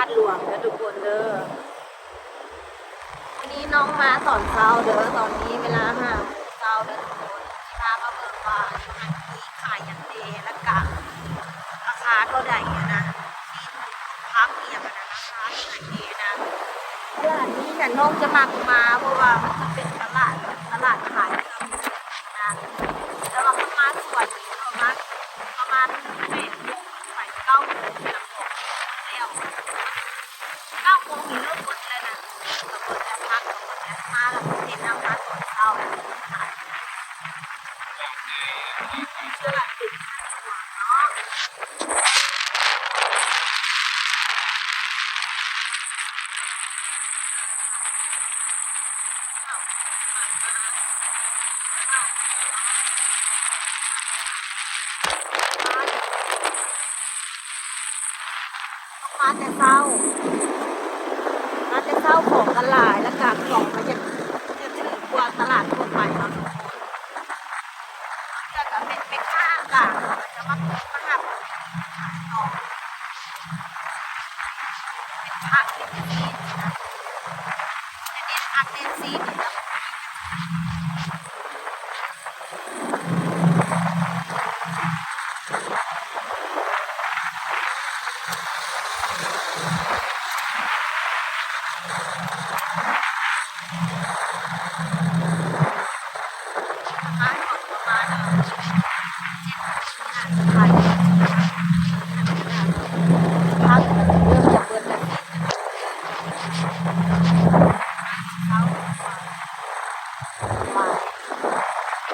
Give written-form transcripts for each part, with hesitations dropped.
ดหลวงเด้อทุกคนเด้อวันนี้น้องมาตอนเช้าเด้อตอนนี้เวลา5 โมงเช้าเด้อทุกคนที่พามาเบิ่งว่าอยู่หันที่ขายยันเดและกะราคาเท่าใดอะนะที่พักเอียงอะนะราคาที่ไหนดีนะตลาดนี้เนี่ยน้องจะมักมาเพราะว่ามันจะเป็นตลาดแบบตลาดขายเครื่องดื่มนะแล้วว่ามันมาสวยประมาณ8 โมงไป9 โมงนะแล้ว9 โมงมีรถบดเลยนะกับคนจะพักกับคนจะมาแล้วเห็นน้ำมาตอนเช้าขายตลาดติดเนาะมาแต่เช้าของกันหลายแล้วกากของมันจะถือกว่าตลาดทั่วไปเนาะทุกคนเพื่อจะเป็นค่ากากมันจะมาหับขายต่อเป็นพักเป็นซีนนะจะเน้นพักเน้นซีนนะขายพักเริ่มจะเปิดแล้วเข้าบ่ายประมา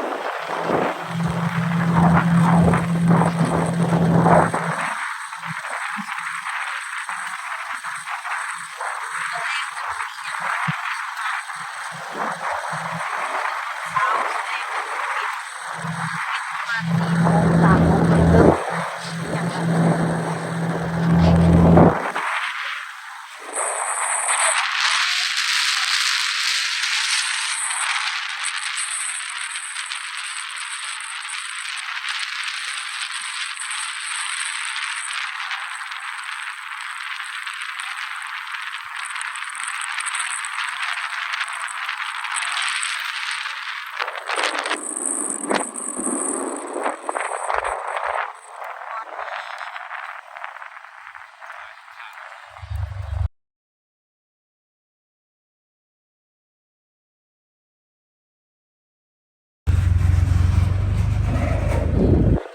ณ4 โมง 3 โมงเริ่มอย่างนั้น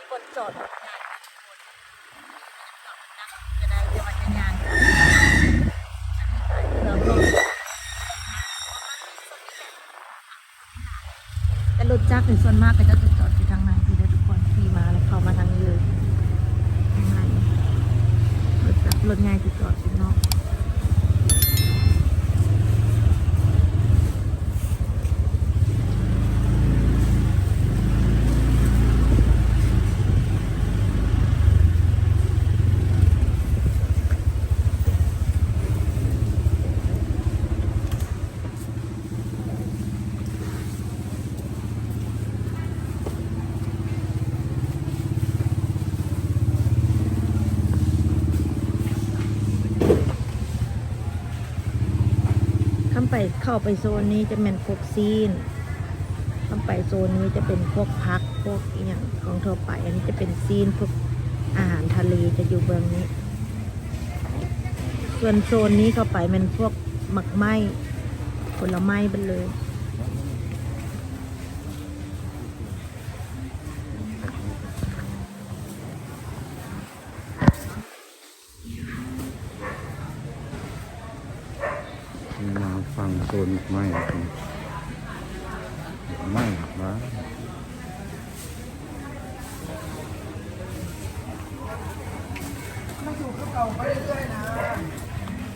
คนจอดรถงานจะได้เดี๋ยวมันจะงานแต่รถจักรในส่วนมากก็จะจอดอยู่ทางในที่ได้ทุกคนขี่มาแล้วเข้ามาทางนี้เลยทางในรถจักรรถง่ายที่จอดอยู่นอกเข้าไปโซนนี้จะเป็นพวกซีนเข้าไปโซนนี้จะเป็นพวกพักพวกอย่างของทั่วไปอันนี้จะเป็นซีนพวกอาหารทะเลจะอยู่เบื้องนี้ ส่วนโซนนี้เข้าไปเป็นพวกหมักไหม้ผลไม้ไปเลยมาฟังโซนไม่ไม่หรอกนะมันอยู่กับเก่าไปเรื่อยๆนะ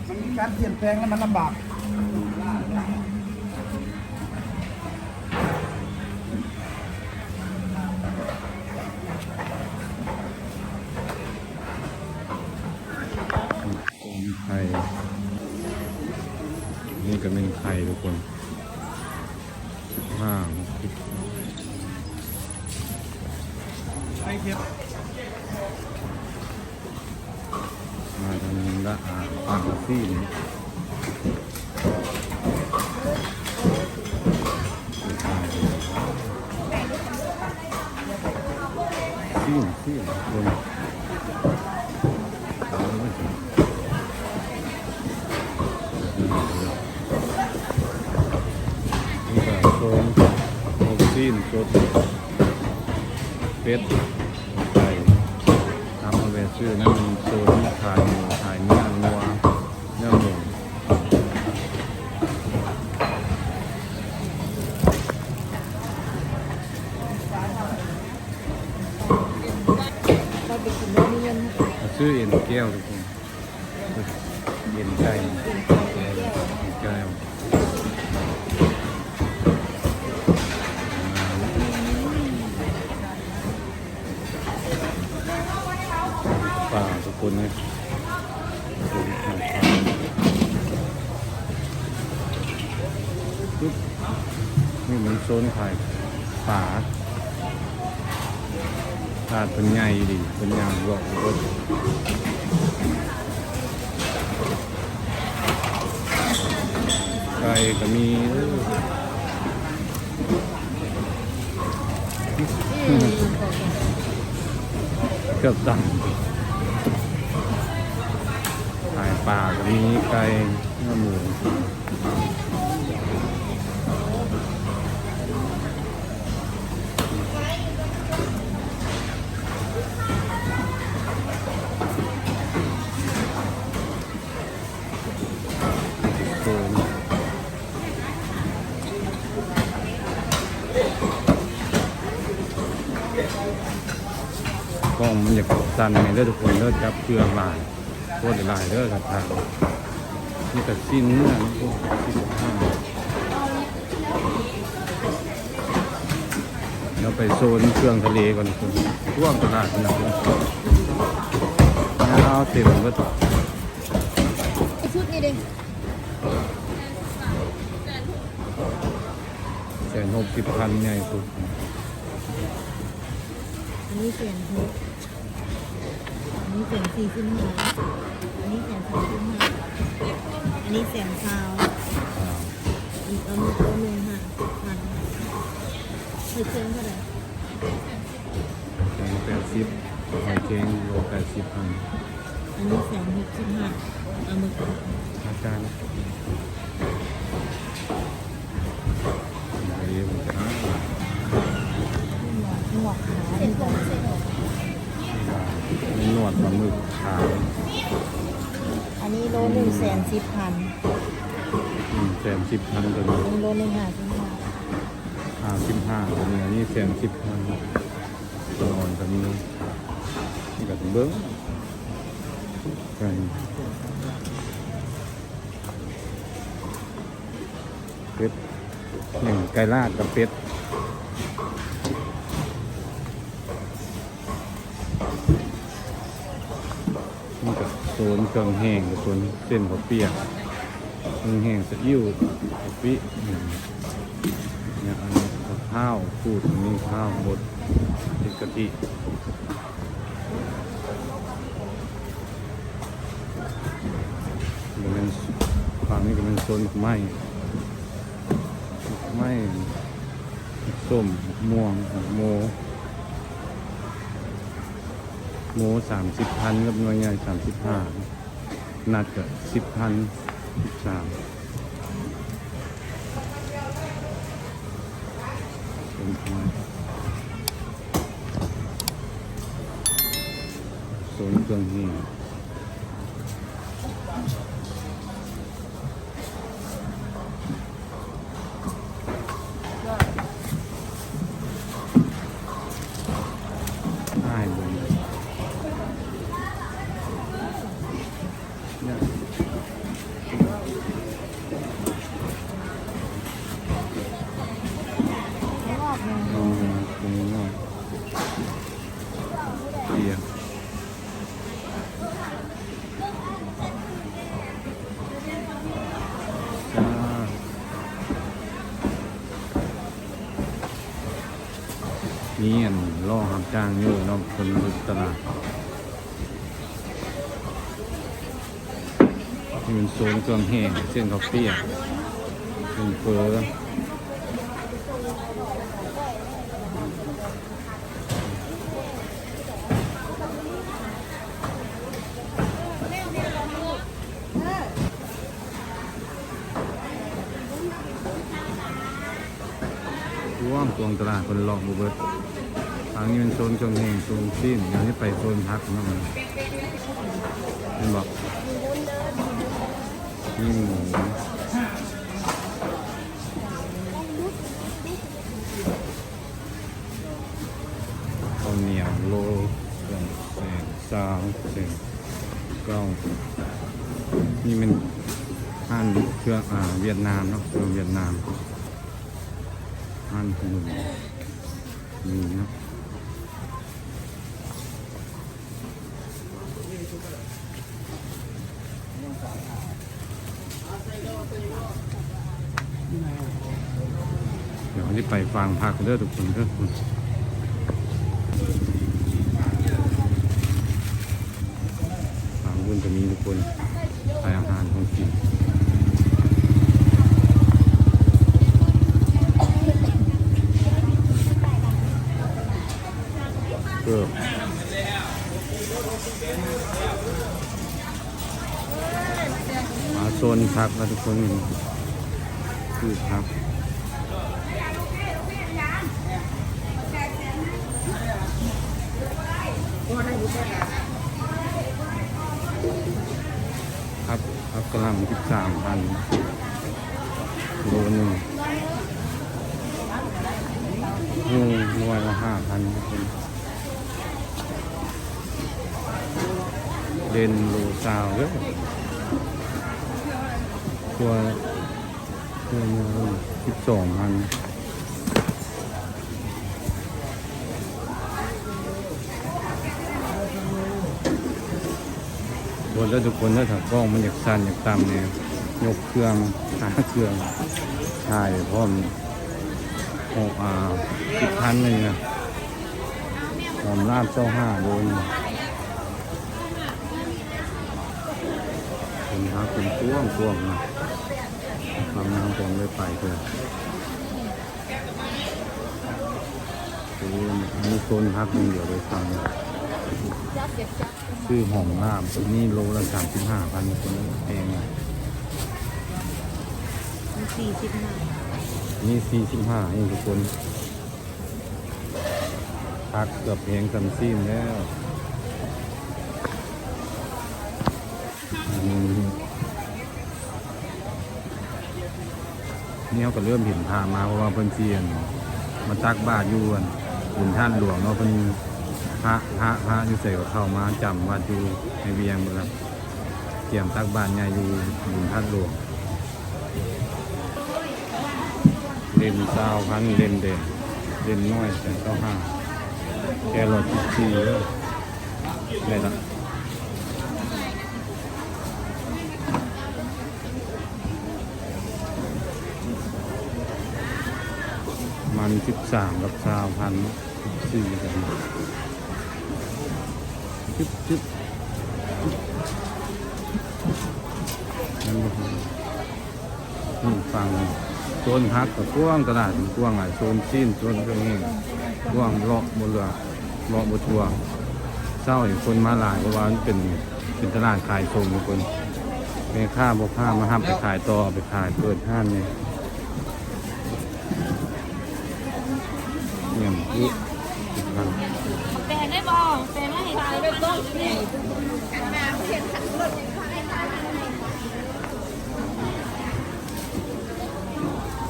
มันมีการเปลี่ยนแปลงแล้วมันลำบากไข่นี่ก็เป็นไข่ทุกคน15 60ไข่เค็ม มาทางนี้ได้ ละปากซี่นี่ซี่ลงนี่ก็โซนโอซีนสดเป็ดไก่ทำมาแบบชื่อนั่นมันโซนขายหมูขายเนื้อวัวเนื้อหมู เราไปกินเนื้อนี่ยัง ชื่อเอ็นแก้วทุกคนเอ็นไก่เอ็นแก้วป่าทุกคนนะปึ๊บนี่มันโซนขายป่าถาดเป็นใหญ่ดิเป็นอย่างบอกรถไก่ก็มีเกือบตังขายปลาก็มีไก่เนื้อหมูโซนกล้องมันอยากสั่นให้เด้อทุกคนเด้อจับเครื่องหลายโคตรหลายเด้อครับทางนี่แต่สิ้นเนื้อนี่พวกสิ้นข้าวเราไปโซนเครื่องทะเลก่อนคนท่วมตลาดขนาดนี้เอาเต็มก็ ชุดนี้เด้ 160,000ใหญ่สุด อันนี้160,000อันนี้145,000อันนี้135,000อันนี้120,000อีกเอามือตัวหนึ่งค่ะ1,000เชิงเท่าไหร่ 180หอยเค็งโล80,000 อันนี้165,000เอามือตัว อาจารย์ไปเรียนจะหา หนวดขาดีกว่า หนวดปลาหมึกขาว อันนี้โล110,000 110,000ตัวนี้ อันนี้โล155,000 55ตัวนี้อันนี้110,000ตัวอ่อนตัวนี้นี่ก็ต้องเบิ้งไก่เป็ดไก่ลาดกับเป็ดนี่ก็โซนเครื่องแห้งกับโซนเส้นข้าวเปียกเครื่องแห้งสะอิ่วกะปิเนี่ยอันนี้ข้าวพูดมีข้าวบดเป็นกะทิก็เป็นฝั่งนี้ก็เป็นโซนไม้ส้มม่วงโม30,000กับหน่วยใหญ่35นัดก็10,000 13โซนเครื่องแห้งนี่อันล่อหามจ้างอยู่เนาะคนตลาด นี่เป็นโซนเครื่องแห้งเส้นข้าวเปียกเป็นเฟอร่วมตวงตลาดคนหลอกบุเบิดทางนี้เป็นโซนเครื่องแห้งโซนซีนอย่างนี้ไปโซนพักนะมันเป็นบอกนี่หมูข้าวเหนียวโล200,000 2,900นี่มันอาหารเครื่องเวียดนามเนาะเครื่องเวียดนามอาหารขนมนี่เนาะเดี๋ยวที่ไปฟังพักเด้อทุกคนเด้อฟังบุญจะมีทุกคนไปอาหารของกินเกือบมาโซนพักแล้วทุกคนคือพักครับกำลัง13,000โลนึงหน่วยละ5,000ทุกคนเดนโลซาวเด้อตัวนี้12,000บนแล้วทุกคนถ้าถักกล้องมันอยากสั่นอยากต่ำเนี่ยยกเครื่องหาเครื่องถ่ายพร้อม10,000เลยนะหอมลาบ25โลนเป็นครับเป็นกวงนะความน้ำผมเลยไปเลยอันนี้โซนพักนึงเดี๋ยวไปฟังชื่อหอมลาบตัวนี้โลละ35,000คนเองอ่ะนี่45นี่ทุกคนพักเกือบเพลงซัมซีนแล้วนี่เขาก็เริ่มเห็นทางมาเพราะว่าเพิ่นเซียนมาตักบาตรอยู่บุญท่านหลวงเนาะเพิ่นพระอยู่ใส่กับเข้ามาจำวัดอยู่ในเวียงหมดแล้วเตรียมตักบาตรใหญ่อยู่บุญท่านหลวงเล่น20,000เล่นเด่นเล่นน้อยแต่25แกรอ14เลยได้ละมัน13กับ20,000 14กันจิ๊บนั่นก็คือนี่ฟังโซนพักกับกว้างตลาดกว้างหลายโซนซีนโซนตรงนี้กว้างเลาะบนเรือเลาะบนทัวร์เศร้าเห็นคนมาหลายเพราะว่าเป็นตลาดขายส่งทุกคนแม่ค้าบอกผ้ามาห้ามไปขายต่อไปขายเปิดห้างเนี่ยเนี่ยอุ๊ยแปลงได้บ่แปลงไม่เห็นขายได้ต้นนี่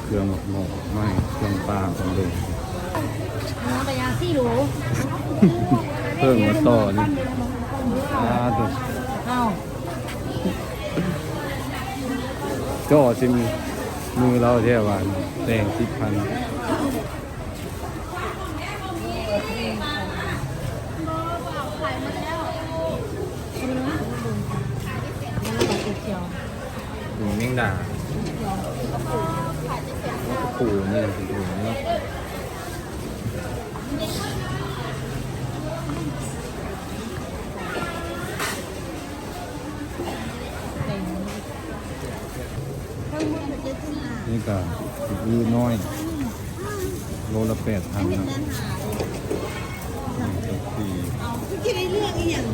เครื่องหมกไม่เครื่องปลาของเด็ก น้องไปยาซี่หรู เพิ่งมาต่อนี่ตัว เอา จ่อซิมือเราแท่วันแดง10,000หมูเมี่ยงด่าปูนี่สิปูนี่ นี่ก็อื้อน้อยโลละ8,000นะสี่ กินได้เรื่องอีหยัง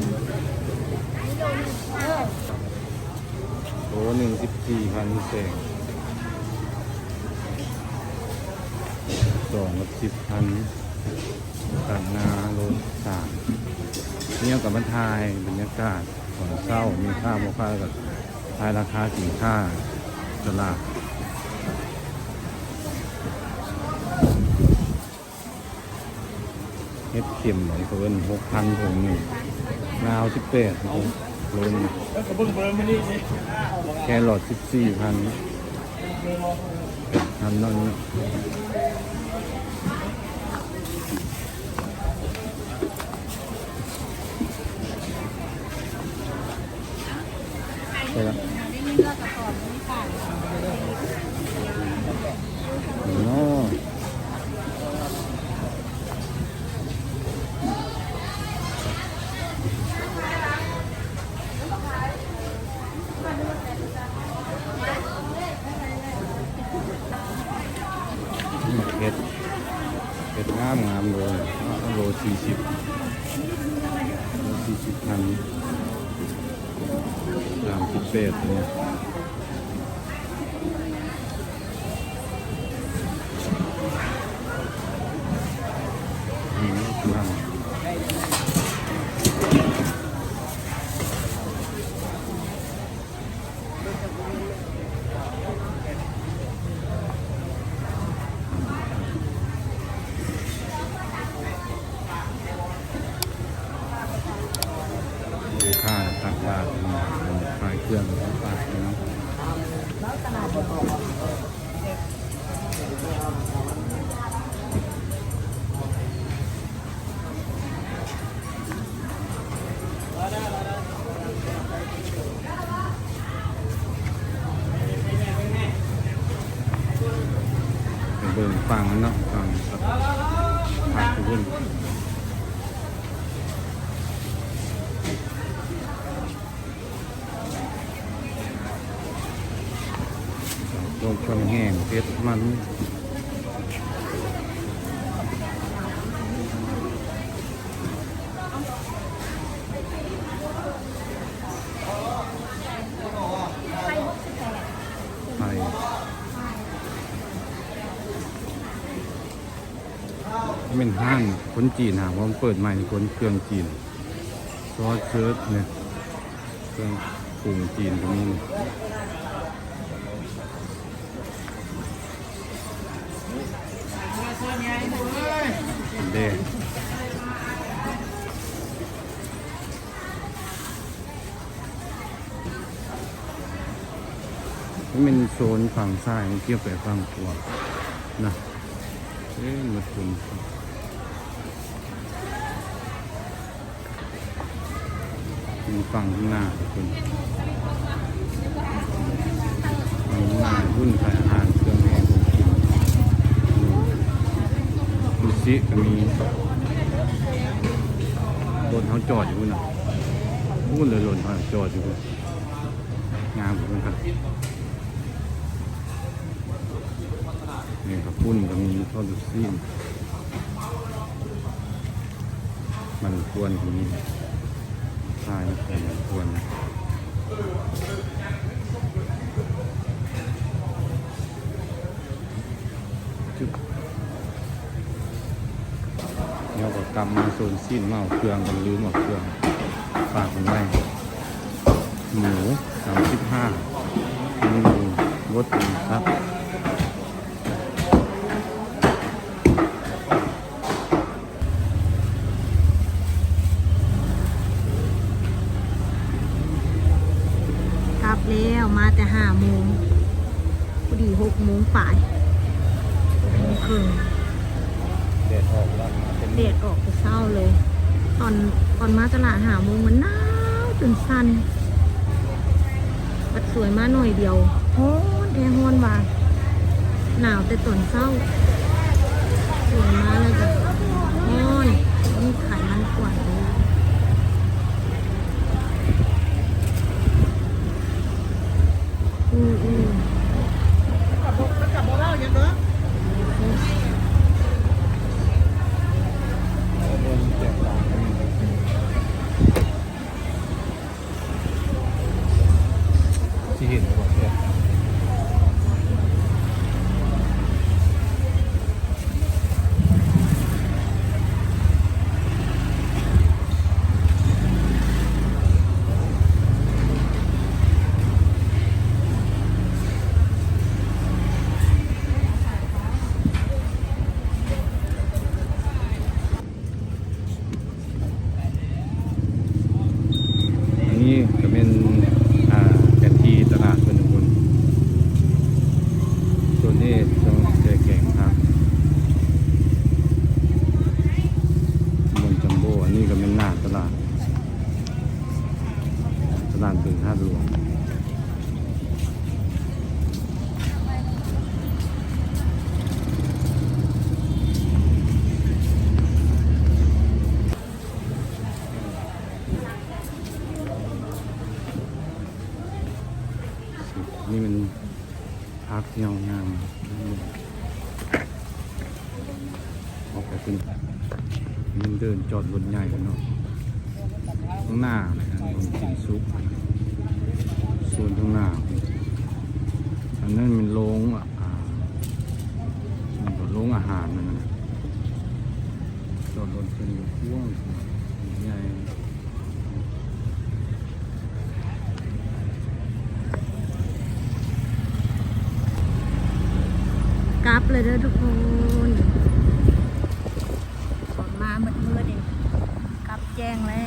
โลหนึ่ง14,000เศษ2กับ10,000ตัดนาโล3เนี่ยกับมันทายบรรยากาศตอนเช้ามีค่าโมค่ากับทายราคาสินค้าตลาดเฮ็ดเข็มเหมือนเพิ่น6,000ถุงหนึ่งนาว18โลนึงแครอท14,0008,000นั่นนี่ใช่แล้วโอ้เห็ดงามเลยโล40พัน38เนี่ยคือทางค่าตักบาทขายเครื่องตักบาทเนาะไปเบิ่งฟังมันเนาะฟังครับพักขึ้นลงช่องแห้งเพชรมันไทยเป็นห้างคนจีนหาว่าเปิดใหม่คนเครื่องจีนซอสเชิร์ตเนี่ยเครื่องปรุงจีนตรงนี้เด้นี่เป็นโซนฝั่งซ้ายเกี่ยวกับฝั่งขวานะมาถึงฝั่งข้างหน้าคุณฝั่งข้างหน้ารุ่นขายอาหารเครื่องแห้งของกินดูซิก็มีรถเขาจอดอยู่นะพูดเลยรถเขาจอดอยู่งามเหมือนกันนี่ครับปุ้นก็มีทอดลูกซีนมันควรที่นี่ใช่มันควรจุ๊บเดี๋ยวก็กลับมาโซนซีนเมาเครื่องกันลืมหมดเครื่องฝากกันไว้หมู35มีหมูรสครับแล้วมาแต่5 โมงพอดี6 โมงฝ่าย6 โมงครึ่ง แดดออกแล้ว เดดออกไปเศร้าเลย ตอนมาตลาด5 โมงมันหนาวจนสั่นบัดสวยมาหน่อยเดียวฮ้อนแท้ฮ้อนว่าหนาวแต่ตอนเศร้าสวยมาเลยจ้ะฮ้อนนี่ขายมันกว่าเลย ที่เห็นบอกเนี่ยอันนี้ก็เป็นแผนที่ตลาดเป็นคนส่วนนี้ต้องเจอแก่งครับบนจัมโบ้อันนี้ก็เป็นหน้าตลาดตึงท่าหลวงนี่มันพักเที่ยวยามออกไปเป็นมันเดินจอดรถใหญ่เนาะข้างหน้าเลยนะลงกินซุปส่วนข้างหน้าอันนั้นมันโรงโรงอาหารนั่นนะจอดรถเป็นพ่วงใหญ่ กลับเลยเด้อทุกคนฝนมามืดๆเองกลับแจ้งแล้